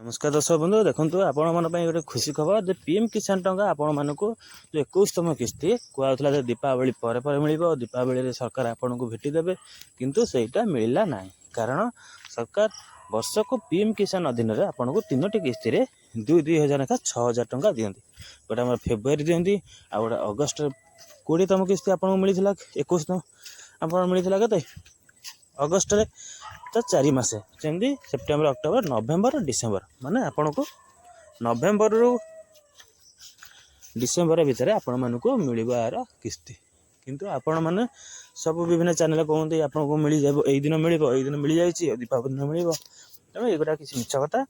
नमस्कार दर्शक बंधु देखो आपण मन गोटे खुशी खबर जे पीएम किसान टंका आपण मानक जो 21तम किस्ती कहला दीपावली पर मिल दीपावली सरकार आपन को भेटी देवे किंतु सेटा मिलला ना कारण सरकार वर्ष को पीएम किसान अधीन में आपन को 3टी किस्ती रे 2,000 लेखा 6,000 टंका दियंती गोटे आम फेब्रुआरी दियंती आ गोटे अगस्ट 20तम किस्ती आपन मिलता 21तम आपन मिलता के अगस्ट रे तो 4 मास जमी सेप्टेम्बर अक्टोबर नवेम्बर डिसेम्बर माने आपण को नवेम्बर रु डिसेम्बर भितर आपण मान को मिलवार किस्ती किंतु आपण माने सब विभिन्न चैनल कहते आपन को मिल जाए यही दिन मिल जाए दीपावली दिन मिल तेणु एगुड़ा किसी मिछ कथा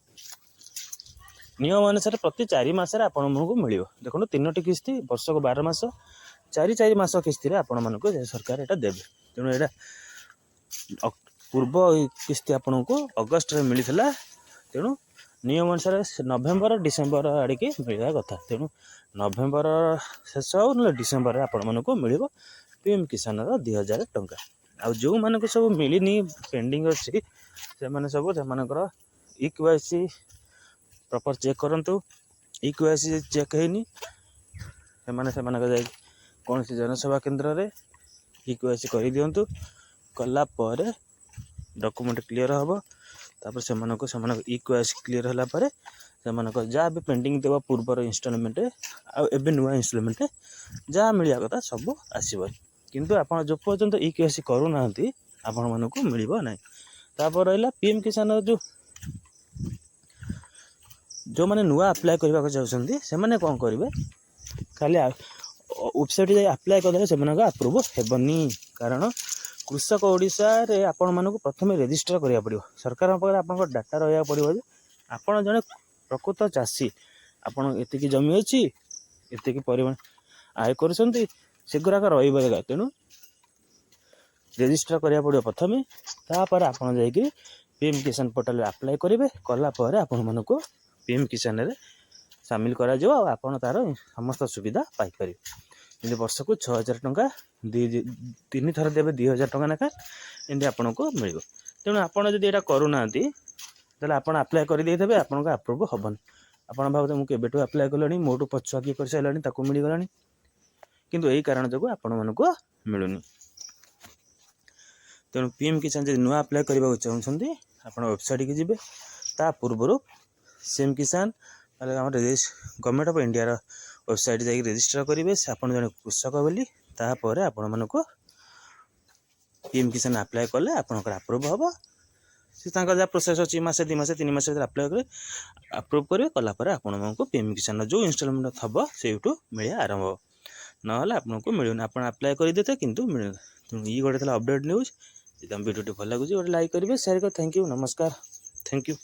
नियम अनुसार प्रति 4 मास आपण को मिल देखो 3टी किस्ती वर्ष को 12 मास 4 मास किस्ती आपण मान को सरकार एटा देवे तेणु एटा पूर्व किस्ती आपन को अगस्ट रे मिलता तेणु नियम अनुसार नवेम्बर डिसेम्बर आड़ के मिलवा कथा तेणु नवेम्बर शेष हो ना डिसेम्बर आपण मान को मिल पीएम किसान 2,000 टंका आ जो मान को सब मिलनी पेंडिंग अच्छी से माने सब से इक्वासी प्रॉपर चेक करंतु इक्वासी चेक हैनी से कौन सी जनसेवा केंद्र रे इक्वासी कर दिंतु कला पर डॉक्यूमेंट क्लियर हम तापर से इक्वासी क्लियर होला परे से जहाँ भी पेंडिंग देवा पूर्वर इंस्टॉलमेंट आबे नुआ इंस्टॉलमेंट जहाँ मिलिया कथा सब आसब किंतु आप जो पर्यंत इक्वासी करूना आपण मान को मिल ना तापर रहा पीएम किसान जो मैंने नुआ अप्लाई करने चाहते से मैंने कौन करेंगे खाली वेबसाइट जाए अप्लाई करदे से अप्रूव हेबनी कारण कृषक ओडिशा रे आपण मानक प्रथम रेजिस्टर करिया पड़ियो सरकार पाखे आपन डाटा रहा पड़ियो जे आपण जने प्रकृत चाषी आपण एतिकी जमी अछि एतिकी परिमाण आय करछंती सेगुराक रहिबा तेणु रेजिस्टर करिया पड़ियो प्रथम तापर आपण जाई कि पीएम किसान पोर्टल अप्लाई करेंगे कला पर आपण मानक पीएम किसान रे शामिल करा जो आपण तार समस्त सुविधा पाई परिबे इन्हें वर्ष को 6,000 टंका 3 थर देवे 2,000 टंका लेखा इन्हें आपन को मिल तेणु आपड़ जब यहाँ करूना आप अप्लाई करदे आपन अप्रूव हेबन आपड़ भावते मुझे अप्लाई कले मोटू पछुआ किए कर सारे मिलगला किंतु यही कारण जो आपण मानक मिलूनी तेणु पीएम किसान जब नुआ अप्लाई करने चाहते आप वेबसाइट की जी ता पूर्व सीएम किसान गवर्नमेंट ऑफ इंडिया वेबसाइट जाकि रेजिस्टर करेंगे से आप जन कृषक बोली तापर आपण मानक पीएम किसान अप्लाई कले आपंकर अप्रूव हम से जहाँ प्रोसेस अच्छी मसे 2 मास 3 मास अप्लाई करें अप्रूव करेंगे कलापर आपण पीएम किसान जो इंस्टॉलमेंट थब से मिले आरंभ हो ना आपको मिलूनी आप अप्लाई करदे किंतु मिलूना तेणु ये गोटे अपडेट न्यूज जब वीडियो भल लगे गोटे लाइक करेंगे शेयर कर थैंक यू नमस्कार थैंक यू।